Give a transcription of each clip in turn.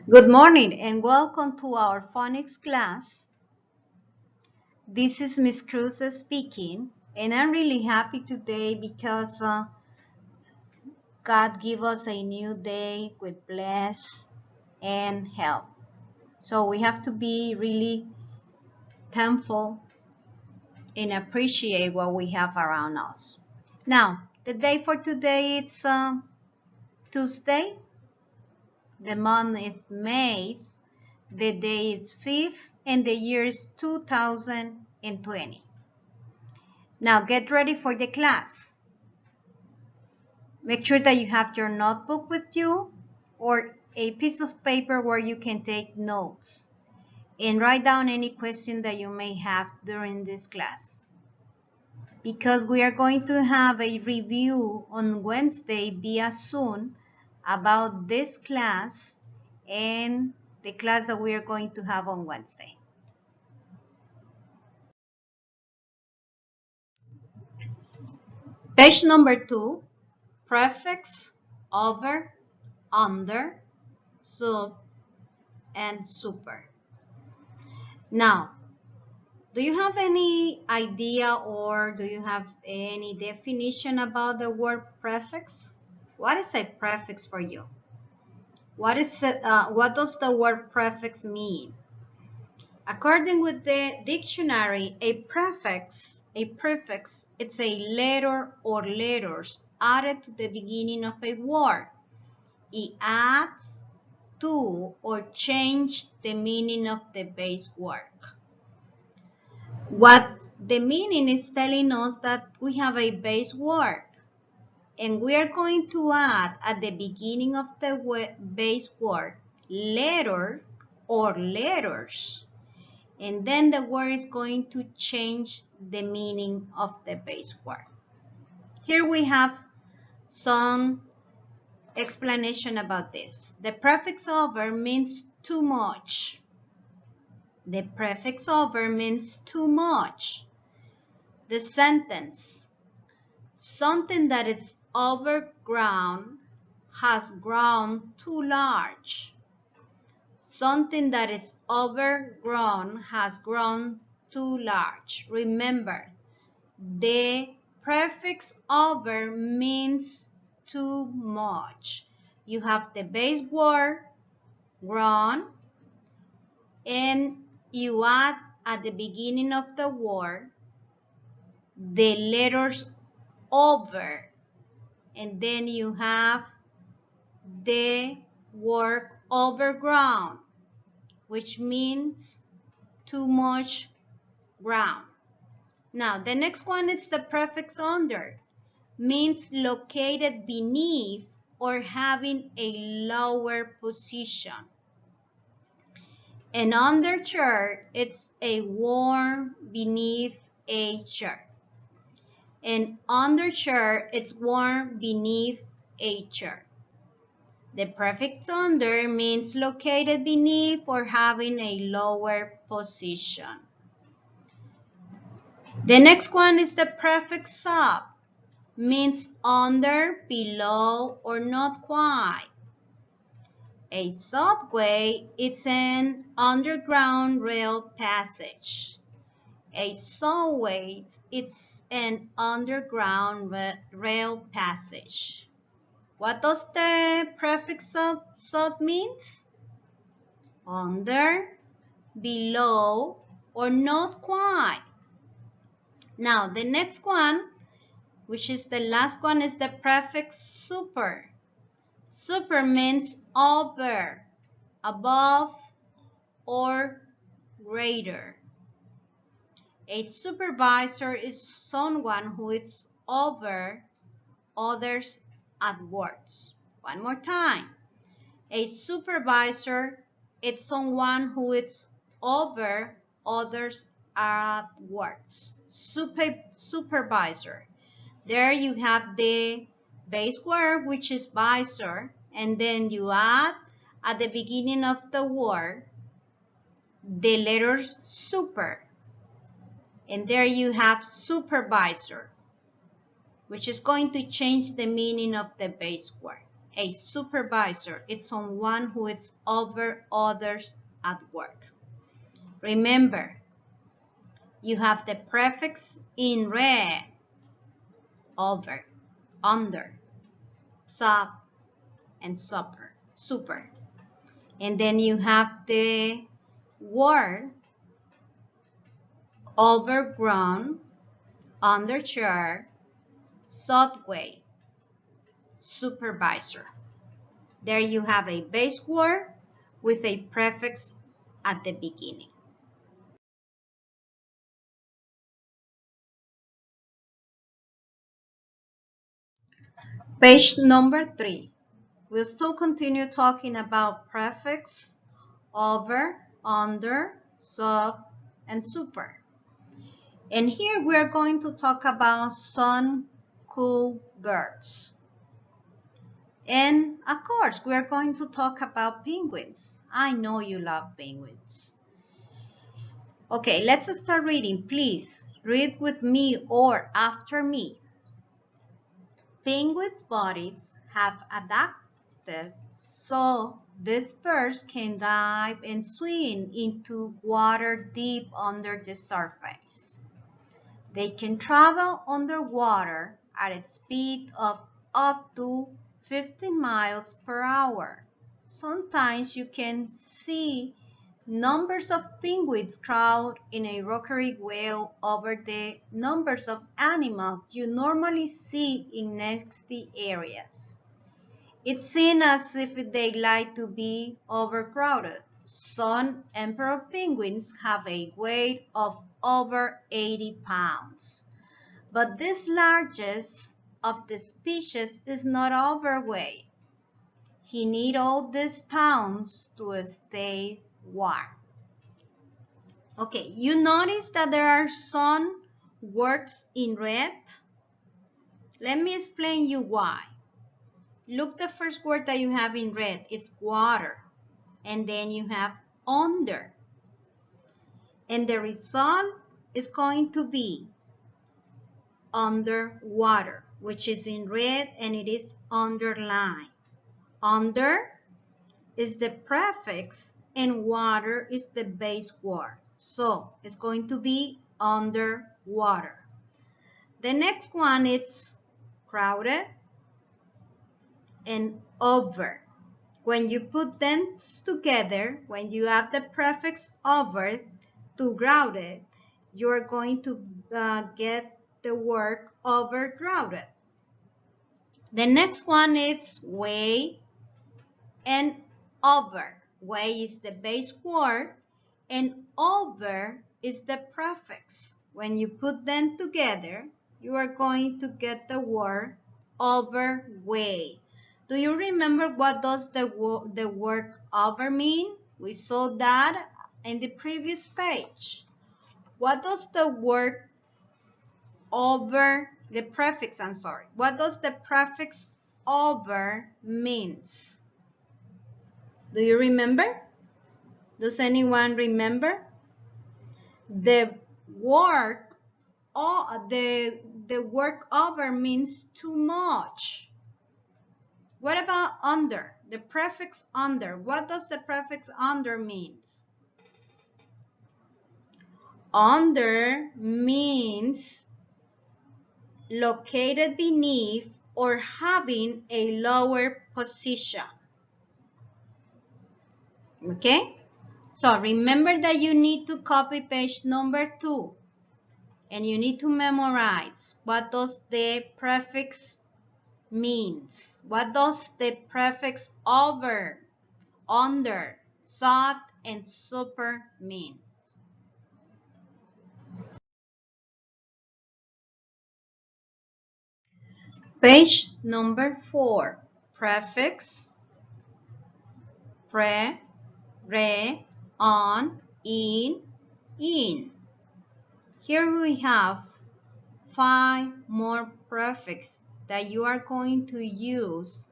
Good morning and welcome to our phonics class. This is Miss Cruz speaking, and I'm really happy today because God gave us a new day with bless and help. So we have to be really thankful and appreciate what we have around us. Now, the day for today it's Tuesday. The month is May. The day is 5th and the year is 2020. Now get ready for the class. Make sure that you have your notebook with you or a piece of paper where you can take notes and write down any question that you may have during this class. Because we are going to have a review on Wednesday via Zoom about this class and the class that we are going to have on Wednesday. Page number 2, prefix, over, under, sub, and super. Now, do you have any idea or do you have any definition about the word prefix? What is a prefix for you? What does the word prefix mean? According with the dictionary, a prefix, it's a letter or letters added to the beginning of a word. It adds to or change the meaning of the base word. What the meaning is telling us that we have a base word and we are going to add at the beginning of the base word letter or letters, and then the word is going to change the meaning of the base word. Here we have some explanation about this. The prefix over means too much. The prefix over means too much. The sentence, something that is overgrown has grown too large. Something that is overgrown has grown too large. Remember, the prefix over means too much. You have the base word, grown, and you add at the beginning of the word the letters over, and then you have the word overground, which means too much ground. Now the next one is the prefix under, means located beneath or having a lower position. An undershirt, it's a worn beneath a shirt. An undershirt, it's worn beneath a shirt. The prefix under means located beneath or having a lower position. The next one is the prefix sub, means under, below, or not quite. A subway is an underground rail passage. A subway is an underground rail passage. What does the prefix sub means? Under, below, or not quite. Now the next one, which is the last one, is the prefix super. Super means over, above, or greater. A supervisor is someone who is over others at works. One more time. A supervisor is someone who is over others at works. Supervisor. There you have the base word, which is visor, and then you add at the beginning of the word the letters super, and there you have supervisor, which is going to change the meaning of the base word. a supervisor. It's someone who is over others at work. Remember, you have the prefix in red, over, under, sub, and super. And then you have the word overgrown, undercharge, subway, supervisor. There you have a base word with a prefix at the beginning. Page number 3. We'll still continue talking about prefix, over, under, sub, and super. And here we're going to talk about some cool birds. And of course, we're going to talk about penguins. I know you love penguins. Okay, let's start reading. Please read with me or after me. Penguins' bodies have adapted so these birds can dive and swim into water deep under the surface. They can travel underwater at a speed of up to 15 miles per hour. Sometimes you can see numbers of penguins crowd in a rockery whale over the numbers of animals you normally see in nesty areas. It's seen as if they like to be overcrowded. Some emperor penguins have a weight of over 80 pounds, but this largest of the species is not overweight. He needs all these pounds to stay warm. Okay, you notice that there are some words in red? Let me explain you why. Look, the first word that you have in red, it's water. And then you have under. And the result is going to be underwater, which is in red and it is underlined. Under is the prefix and water is the base word. So it's going to be underwater. The next one is crowded and over. When you put them together, when you have the prefix over to crowded, you're going to get the word overcrowded. The next one is way and over. Way is the base word and over is the prefix. When you put them together, you are going to get the word overweight. Do you remember what does the word over mean? We saw that in the previous page. What does the word over, the prefix, I'm sorry. What does the prefix over means? Do you remember? Does anyone remember? The word the word over means too much. What about under? The prefix under. What does the prefix under means? Under means located beneath or having a lower position. Okay? So remember that you need to copy page number 2 and you need to memorize what does the prefix means. What does the prefix over, under, sub, and super mean? Page number 4. Prefix, pre, re, on, in. Here we have 5 more prefixes that you are going to use,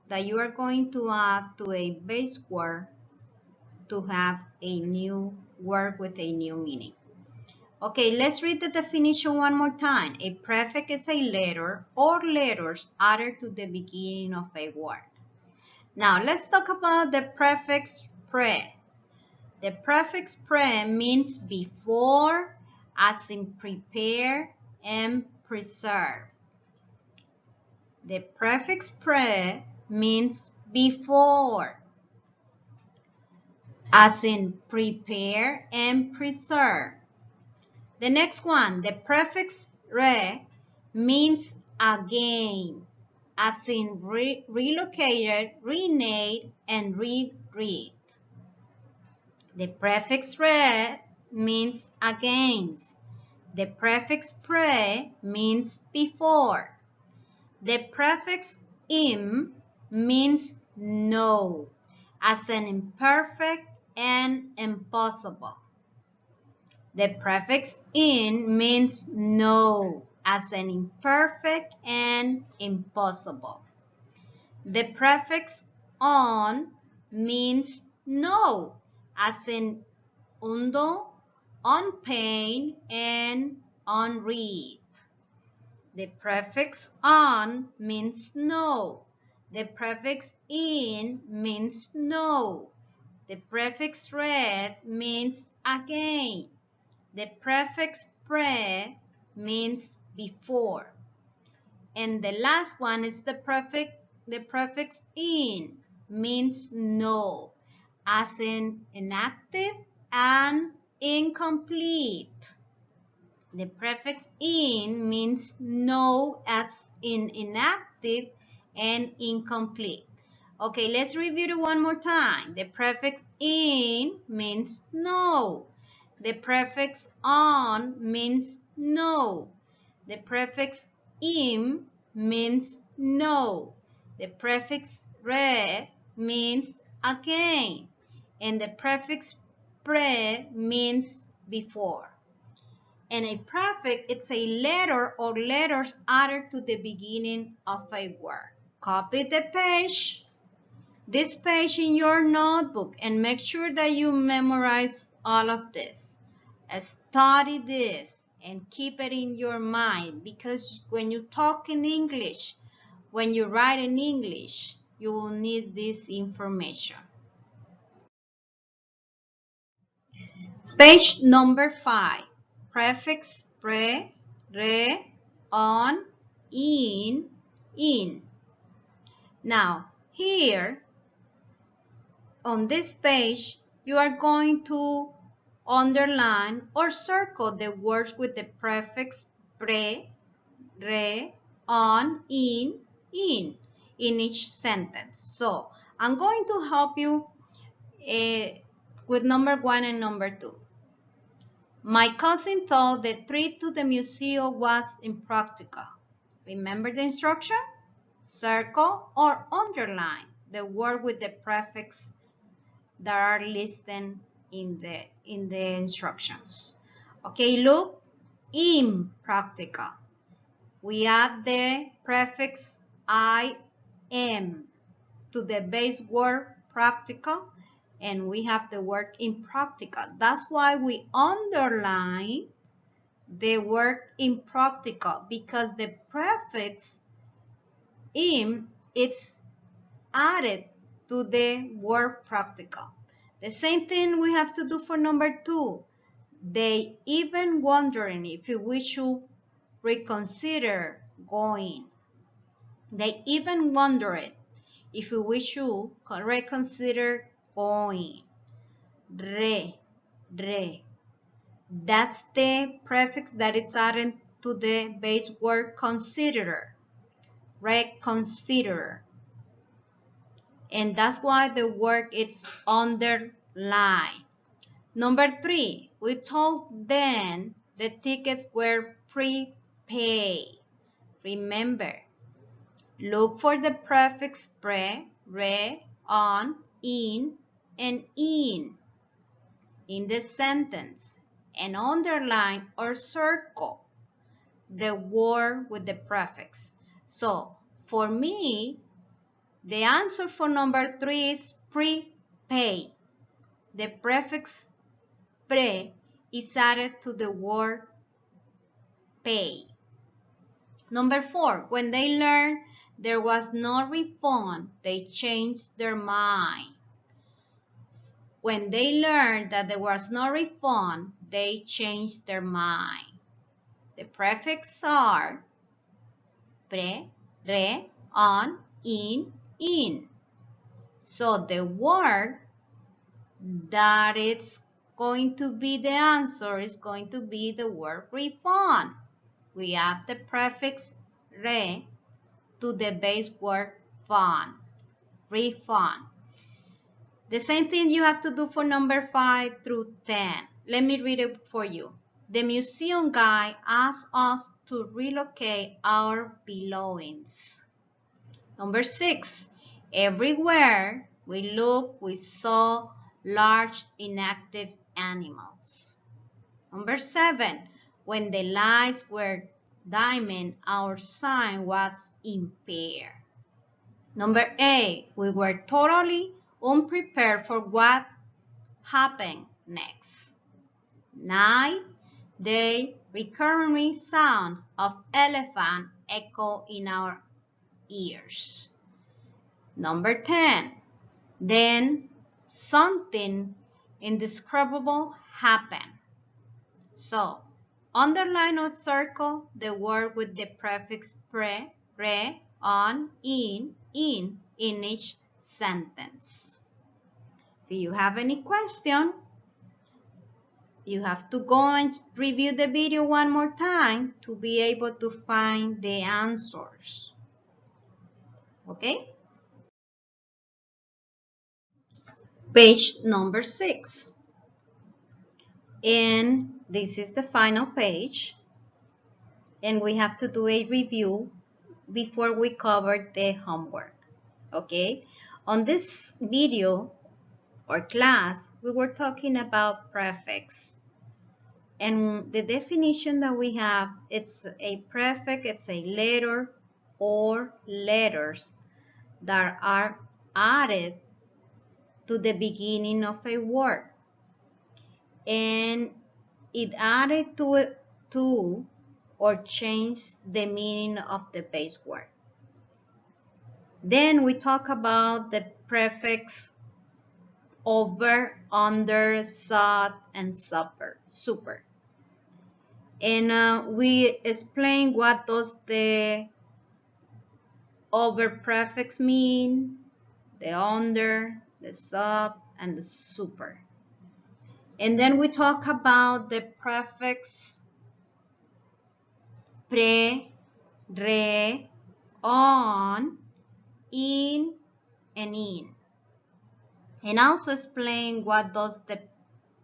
that you are going to add to a base word to have a new word with a new meaning. Okay, let's read the definition one more time. A prefix is a letter or letters added to the beginning of a word. Now let's talk about the prefix pre. The prefix pre means before, as in prepare and preserve. The prefix pre means before, as in prepare and preserve. The next one, the prefix re means again, as in relocated, renamed, and reread. The prefix re means against. The prefix pre means before. The prefix im means no, as an imperfect and impossible. The prefix in means no, as an imperfect and impossible. The prefix on means no, as in undo, unpaid, and unread. The prefix on means no. The prefix in means no. The prefix read means again. The prefix pre means before. And the last one is the prefix in means no, as in inactive and incomplete. The prefix in means no, as in inactive and incomplete. Okay, let's review it one more time. The prefix in means no. The prefix on means no. The prefix im means no. The prefix re means again. And the prefix pre means before. And a prefix, it's a letter or letters added to the beginning of a word. Copy the page, this page in your notebook, and make sure that you memorize all of this. Study this and keep it in your mind, because when you talk in English, when you write in English, you will need this information. Page number 5. Prefix pre, re, on, in. Now, here on this page, you are going to underline or circle the words with the prefix pre, re, on, in each sentence. So, I'm going to help you with number 1 and number 2. My cousin thought the trip to the museum was impractical. Remember the instruction? Circle or underline the word with the prefix that are listed in the instructions. Okay, look, impractical. We add the prefix im to the base word practical, and we have the word impractical. That's why we underline the word impractical, because the prefix im is added to the word practical. The same thing we have to do for number 2. They even wondering if we should reconsider going. They even wondered if we should reconsider going. Re. That's the prefix that is added to the base word consider. Reconsider. And that's why the word is underlined. Number 3, we told them the tickets were prepaid. Remember, look for the prefix pre, re, on, in, and in the sentence, and underline or circle the word with the prefix. So, for me, the answer for number 3 is prepaid. The prefix pre is added to the word pay. Number 4, when they learn there was no refund, they changed their mind. When they learned that there was no refund, they changed their mind. The prefixes are pre, re, on, in. So the word that it's going to be the answer is going to be the word refund. We add the prefix re to the base word fund, refund. The same thing you have to do for number 5 through 10. Let me read it for you. The museum guide asked us to relocate our belongings. Number 6. Everywhere we looked, we saw large inactive animals. Number 7. When the lights were dimming, our sign was impaired. Number 8. We were totally unprepared for what happened next. 9. The recurring sounds of elephant echo in our ears. Number 10. Then something indescribable happened. So, underline or circle the word with the prefix pre, re, on, in each sentence. If you have any question, you have to go and review the video one more time to be able to find the answers. Okay? Page number 6. And this is the final page. And we have to do a review before we cover the homework. Okay? On this video or class, we were talking about prefix. And the definition that we have, it's a prefix, it's a letter or letters that are added to the beginning of a word. And it added to or changed the meaning of the base word. Then we talk about the prefix over, under, sub, and super. And we explain what does the over prefix mean, the under, the sub, and the super. And then we talk about the prefix pre, re, on, in, and in. And also explain what does the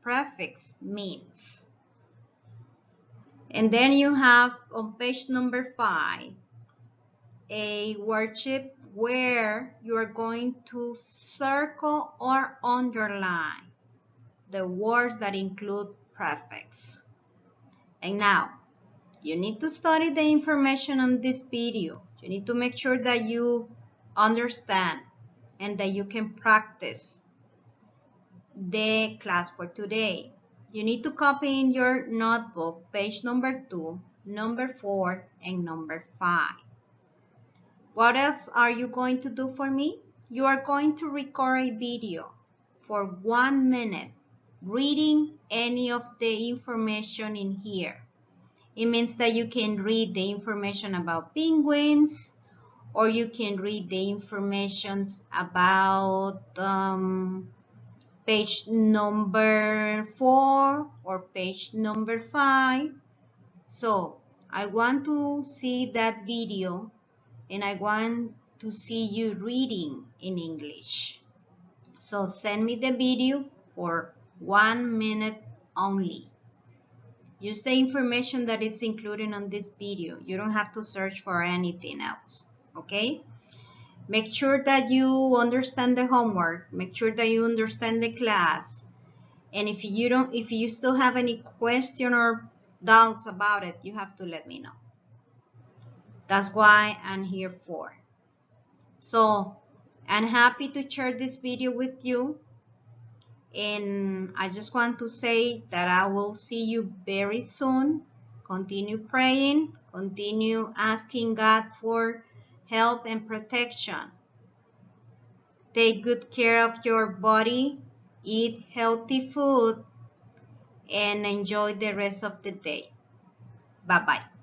prefix means. And then you have on page number 5 a worksheet where you are going to circle or underline the words that include prefix. And now you need to study the information on this video. You need to make sure that you understand and that you can practice the class for today. You need to copy in your notebook page number 2, number 4, and number 5. What else are you going to do for me? You are going to record a video for 1 minute reading any of the information in here. It means that you can read the information about penguins, or you can read the information about page number 4 or page number 5. So I want to see that video and I want to see you reading in English. So send me the video for 1 minute only. Use the information that is included on this video. You don't have to search for anything else, okay? Make sure that you understand the homework. Make sure that you understand the class. And if you still have any question or doubts about it, you have to let me know. That's why I'm here for. So I'm happy to share this video with you. And I just want to say that I will see you very soon. Continue praying, continue asking God for health and protection. Take good care of your body, eat healthy food, and enjoy the rest of the day. Bye-bye.